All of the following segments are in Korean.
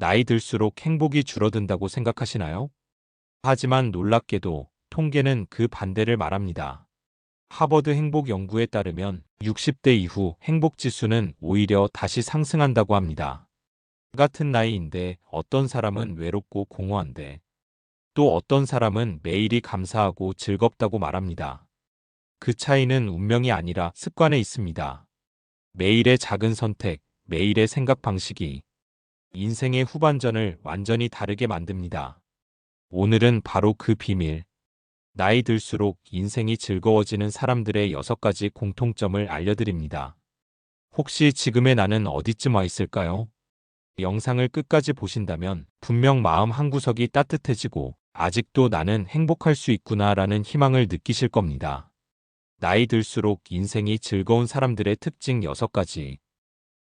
나이 들수록 행복이 줄어든다고 생각하시나요? 하지만 놀랍게도 통계는 그 반대를 말합니다. 하버드 행복 연구에 따르면 60대 이후 행복 지수는 오히려 다시 상승한다고 합니다. 같은 나이인데 어떤 사람은 외롭고 공허한데 또 어떤 사람은 매일이 감사하고 즐겁다고 말합니다. 그 차이는 운명이 아니라 습관에 있습니다. 매일의 작은 선택, 매일의 생각 방식이 인생의 후반전을 완전히 다르게 만듭니다. 오늘은 바로 그 비밀, 나이 들수록 인생이 즐거워지는 사람들의 6가지 공통점을 알려드립니다. 혹시 지금의 나는 어디쯤 와 있을까요? 영상을 끝까지 보신다면 분명 마음 한구석이 따뜻해지고 아직도 나는 행복할 수 있구나라는 희망을 느끼실 겁니다. 나이 들수록 인생이 즐거운 사람들의 특징 6가지.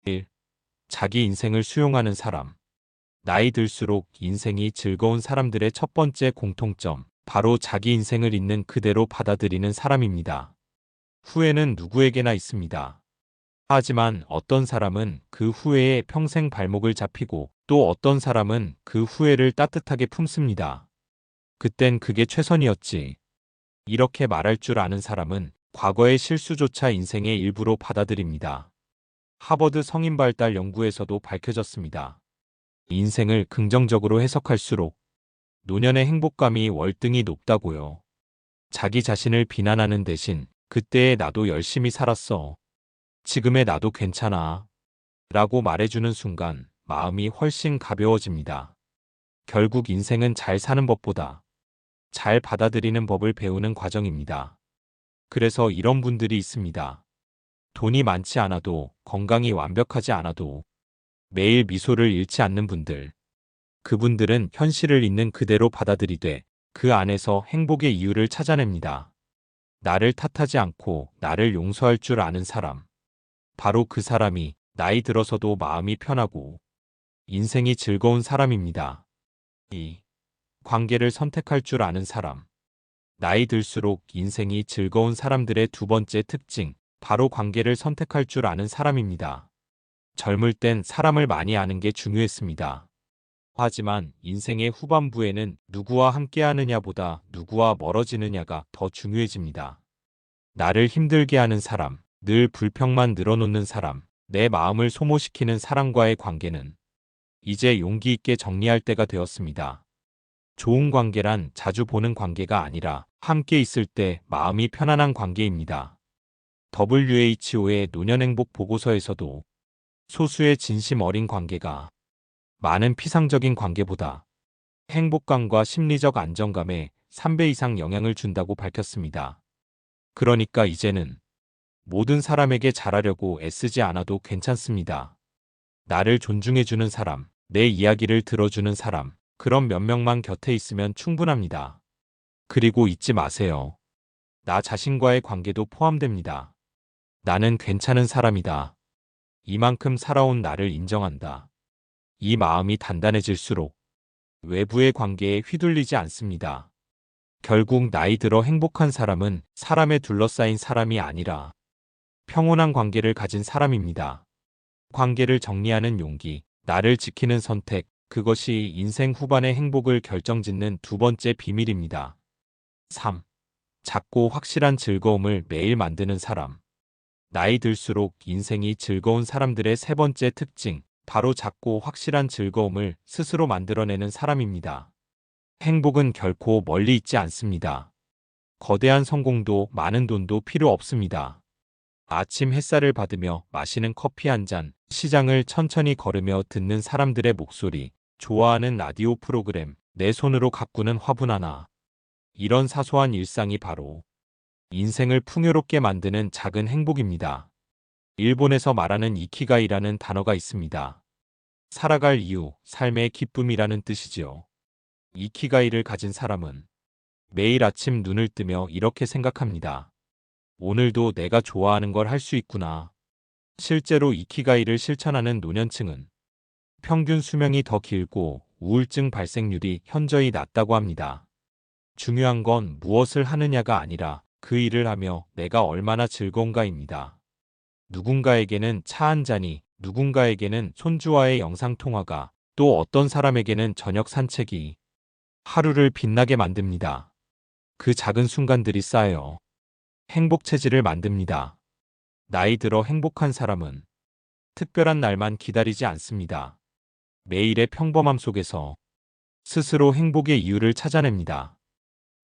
1. 자기 인생을 수용하는 사람. 나이 들수록 인생이 즐거운 사람들의 첫 번째 공통점, 바로 자기 인생을 있는 그대로 받아들이는 사람입니다. 후회는 누구에게나 있습니다. 하지만 어떤 사람은 그 후회에 평생 발목을 잡히고 또 어떤 사람은 그 후회를 따뜻하게 품습니다. 그땐 그게 최선이었지. 이렇게 말할 줄 아는 사람은 과거의 실수조차 인생의 일부로 받아들입니다. 하버드 성인발달 연구에서도 밝혀졌습니다. 인생을 긍정적으로 해석할수록 노년의 행복감이 월등히 높다고요. 자기 자신을 비난하는 대신 그때의 나도 열심히 살았어. 지금의 나도 괜찮아. 라고 말해주는 순간 마음이 훨씬 가벼워집니다. 결국 인생은 잘 사는 법보다 잘 받아들이는 법을 배우는 과정입니다. 그래서 이런 분들이 있습니다. 돈이 많지 않아도, 건강이 완벽하지 않아도 매일 미소를 잃지 않는 분들. 그분들은 현실을 있는 그대로 받아들이되 그 안에서 행복의 이유를 찾아냅니다. 나를 탓하지 않고 나를 용서할 줄 아는 사람. 바로 그 사람이 나이 들어서도 마음이 편하고 인생이 즐거운 사람입니다. 2. 관계를 선택할 줄 아는 사람. 나이 들수록 인생이 즐거운 사람들의 두 번째 특징, 바로 관계를 선택할 줄 아는 사람입니다. 젊을 땐 사람을 많이 아는 게 중요했습니다. 하지만 인생의 후반부에는 누구와 함께하느냐보다 누구와 멀어지느냐가 더 중요해집니다. 나를 힘들게 하는 사람, 늘 불평만 늘어놓는 사람, 내 마음을 소모시키는 사람과의 관계는 이제 용기 있게 정리할 때가 되었습니다. 좋은 관계란 자주 보는 관계가 아니라 함께 있을 때 마음이 편안한 관계입니다. WHO의 노년행복 보고서에서도 소수의 진심 어린 관계가 많은 피상적인 관계보다 행복감과 심리적 안정감에 3배 이상 영향을 준다고 밝혔습니다. 그러니까 이제는 모든 사람에게 잘하려고 애쓰지 않아도 괜찮습니다. 나를 존중해주는 사람, 내 이야기를 들어주는 사람, 그런 몇 명만 곁에 있으면 충분합니다. 그리고 잊지 마세요. 나 자신과의 관계도 포함됩니다. 나는 괜찮은 사람이다. 이만큼 살아온 나를 인정한다. 이 마음이 단단해질수록 외부의 관계에 휘둘리지 않습니다. 결국 나이 들어 행복한 사람은 사람에 둘러싸인 사람이 아니라 평온한 관계를 가진 사람입니다. 관계를 정리하는 용기, 나를 지키는 선택, 그것이 인생 후반의 행복을 결정짓는 두 번째 비밀입니다. 3. 작고 확실한 즐거움을 매일 만드는 사람. 나이 들수록 인생이 즐거운 사람들의 세 번째 특징, 바로 작고 확실한 즐거움을 스스로 만들어내는 사람입니다. 행복은 결코 멀리 있지 않습니다. 거대한 성공도 많은 돈도 필요 없습니다. 아침 햇살을 받으며 마시는 커피 한 잔, 시장을 천천히 걸으며 듣는 사람들의 목소리, 좋아하는 라디오 프로그램, 내 손으로 가꾸는 화분 하나. 이런 사소한 일상이 바로 인생을 풍요롭게 만드는 작은 행복입니다. 일본에서 말하는 이키가이라는 단어가 있습니다. 살아갈 이유, 삶의 기쁨이라는 뜻이지요. 이키가이를 가진 사람은 매일 아침 눈을 뜨며 이렇게 생각합니다. 오늘도 내가 좋아하는 걸 할 수 있구나. 실제로 이키가이를 실천하는 노년층은 평균 수명이 더 길고 우울증 발생률이 현저히 낮다고 합니다. 중요한 건 무엇을 하느냐가 아니라 그 일을 하며 내가 얼마나 즐거운가입니다. 누군가에게는 차 한 잔이, 누군가에게는 손주와의 영상통화가, 또 어떤 사람에게는 저녁 산책이 하루를 빛나게 만듭니다. 그 작은 순간들이 쌓여 행복 체질을 만듭니다. 나이 들어 행복한 사람은 특별한 날만 기다리지 않습니다. 매일의 평범함 속에서 스스로 행복의 이유를 찾아냅니다.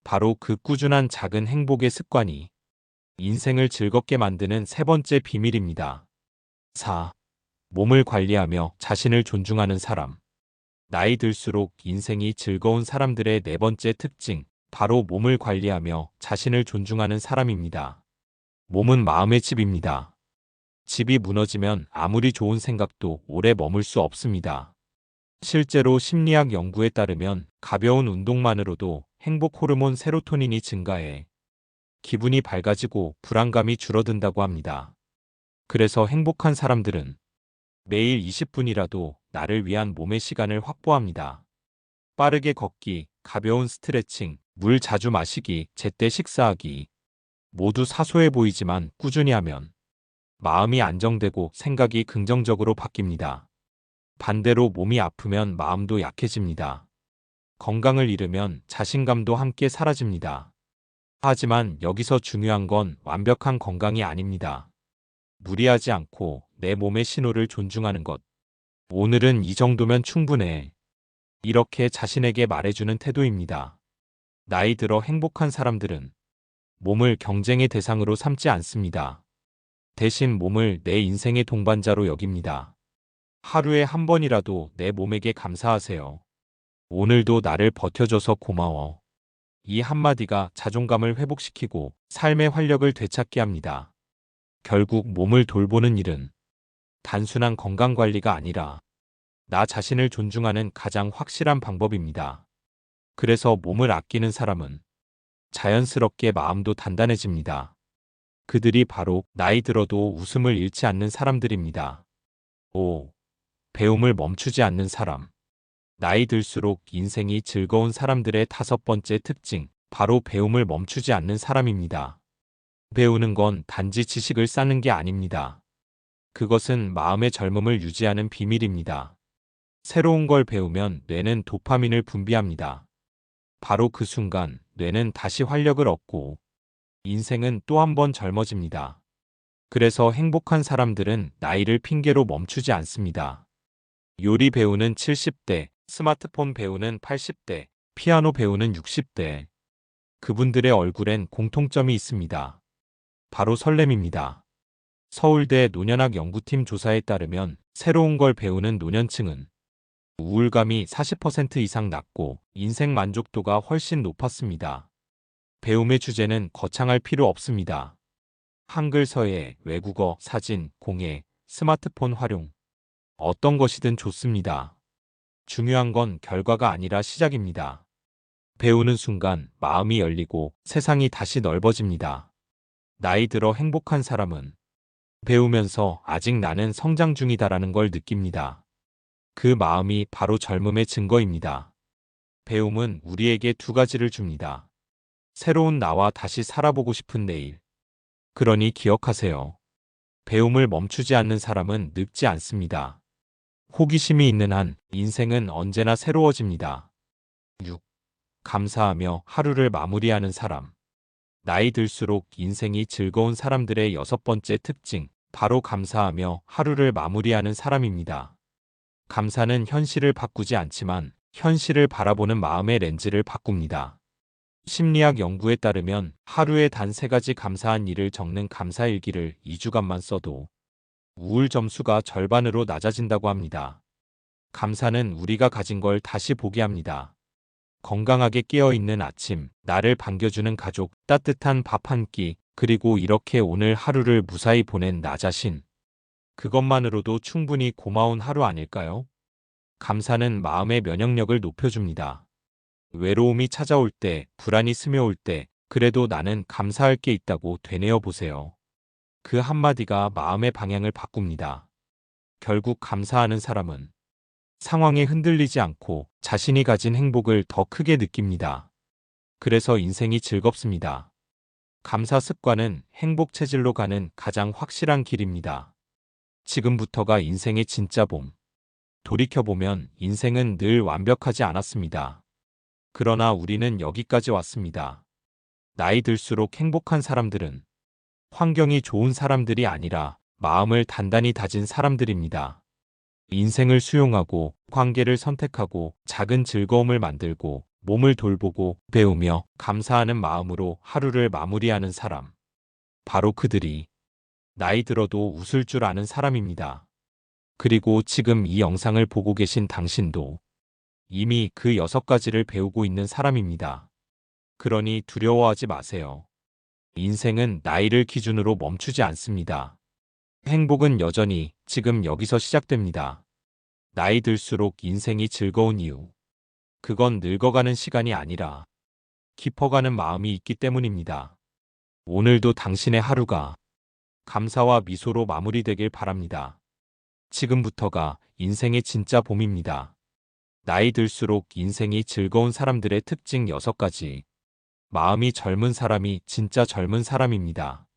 바로 그 꾸준한 작은 행복의 습관이 인생을 즐겁게 만드는 세 번째 비밀입니다. 4. 몸을 관리하며 자신을 존중하는 사람. 나이 들수록 인생이 즐거운 사람들의 네 번째 특징, 바로 몸을 관리하며 자신을 존중하는 사람입니다. 몸은 마음의 집입니다. 집이 무너지면 아무리 좋은 생각도 오래 머물 수 없습니다. 실제로 심리학 연구에 따르면 가벼운 운동만으로도 행복 호르몬 세로토닌이 증가해 기분이 밝아지고 불안감이 줄어든다고 합니다. 그래서 행복한 사람들은 매일 20분이라도 나를 위한 몸의 시간을 확보합니다. 빠르게 걷기, 가벼운 스트레칭, 물 자주 마시기, 제때 식사하기. 모두 사소해 보이지만 꾸준히 하면 마음이 안정되고 생각이 긍정적으로 바뀝니다. 반대로 몸이 아프면 마음도 약해집니다. 건강을 잃으면 자신감도 함께 사라집니다. 하지만 여기서 중요한 건 완벽한 건강이 아닙니다. 무리하지 않고 내 몸의 신호를 존중하는 것. 오늘은 이 정도면 충분해. 이렇게 자신에게 말해주는 태도입니다. 나이 들어 행복한 사람들은 몸을 경쟁의 대상으로 삼지 않습니다. 대신 몸을 내 인생의 동반자로 여깁니다. 하루에 한 번이라도 내 몸에게 감사하세요. 오늘도 나를 버텨줘서 고마워. 이 한마디가 자존감을 회복시키고 삶의 활력을 되찾게 합니다. 결국 몸을 돌보는 일은 단순한 건강관리가 아니라 나 자신을 존중하는 가장 확실한 방법입니다. 그래서 몸을 아끼는 사람은 자연스럽게 마음도 단단해집니다. 그들이 바로 나이 들어도 웃음을 잃지 않는 사람들입니다. 5. 배움을 멈추지 않는 사람. 나이 들수록 인생이 즐거운 사람들의 다섯 번째 특징, 바로 배움을 멈추지 않는 사람입니다. 배우는 건 단지 지식을 쌓는 게 아닙니다. 그것은 마음의 젊음을 유지하는 비밀입니다. 새로운 걸 배우면 뇌는 도파민을 분비합니다. 바로 그 순간 뇌는 다시 활력을 얻고 인생은 또 한 번 젊어집니다. 그래서 행복한 사람들은 나이를 핑계로 멈추지 않습니다. 요리 배우는 70대, 스마트폰 배우는 80대, 피아노 배우는 60대. 그분들의 얼굴엔 공통점이 있습니다. 바로 설렘입니다. 서울대 노년학 연구팀 조사에 따르면 새로운 걸 배우는 노년층은 우울감이 40% 이상 낮고 인생 만족도가 훨씬 높았습니다. 배움의 주제는 거창할 필요 없습니다. 한글 서예, 외국어, 사진, 공예, 스마트폰 활용. 어떤 것이든 좋습니다. 중요한 건 결과가 아니라 시작입니다. 배우는 순간 마음이 열리고 세상이 다시 넓어집니다. 나이 들어 행복한 사람은 배우면서 아직 나는 성장 중이다라는 걸 느낍니다. 그 마음이 바로 젊음의 증거입니다. 배움은 우리에게 두 가지를 줍니다. 새로운 나와 다시 살아보고 싶은 내일. 그러니 기억하세요. 배움을 멈추지 않는 사람은 늙지 않습니다. 호기심이 있는 한 인생은 언제나 새로워집니다. 6. 감사하며 하루를 마무리하는 사람. 나이 들수록 인생이 즐거운 사람들의 여섯 번째 특징, 바로 감사하며 하루를 마무리하는 사람입니다. 감사는 현실을 바꾸지 않지만 현실을 바라보는 마음의 렌즈를 바꿉니다. 심리학 연구에 따르면 하루에 단 3가지 감사한 일을 적는 감사일기를 2주간만 써도 우울 점수가 절반으로 낮아진다고 합니다. 감사는 우리가 가진 걸 다시 보게 합니다. 건강하게 깨어있는 아침, 나를 반겨주는 가족, 따뜻한 밥 한 끼, 그리고 이렇게 오늘 하루를 무사히 보낸 나 자신. 그것만으로도 충분히 고마운 하루 아닐까요? 감사는 마음의 면역력을 높여줍니다. 외로움이 찾아올 때, 불안이 스며올 때, 그래도 나는 감사할 게 있다고 되뇌어 보세요. 그 한마디가 마음의 방향을 바꿉니다. 결국 감사하는 사람은 상황에 흔들리지 않고 자신이 가진 행복을 더 크게 느낍니다. 그래서 인생이 즐겁습니다. 감사 습관은 행복 체질로 가는 가장 확실한 길입니다. 지금부터가 인생의 진짜 봄. 돌이켜보면 인생은 늘 완벽하지 않았습니다. 그러나 우리는 여기까지 왔습니다. 나이 들수록 행복한 사람들은 환경이 좋은 사람들이 아니라 마음을 단단히 다진 사람들입니다. 인생을 수용하고 관계를 선택하고 작은 즐거움을 만들고 몸을 돌보고 배우며 감사하는 마음으로 하루를 마무리하는 사람. 바로 그들이 나이 들어도 웃을 줄 아는 사람입니다. 그리고 지금 이 영상을 보고 계신 당신도 이미 그 6가지를 배우고 있는 사람입니다. 그러니 두려워하지 마세요. 인생은 나이를 기준으로 멈추지 않습니다. 행복은 여전히 지금 여기서 시작됩니다. 나이 들수록 인생이 즐거운 이유. 그건 늙어가는 시간이 아니라 깊어가는 마음이 있기 때문입니다. 오늘도 당신의 하루가 감사와 미소로 마무리되길 바랍니다. 지금부터가 인생의 진짜 봄입니다. 나이 들수록 인생이 즐거운 사람들의 특징 6가지. 마음이 젊은 사람이 진짜 젊은 사람입니다.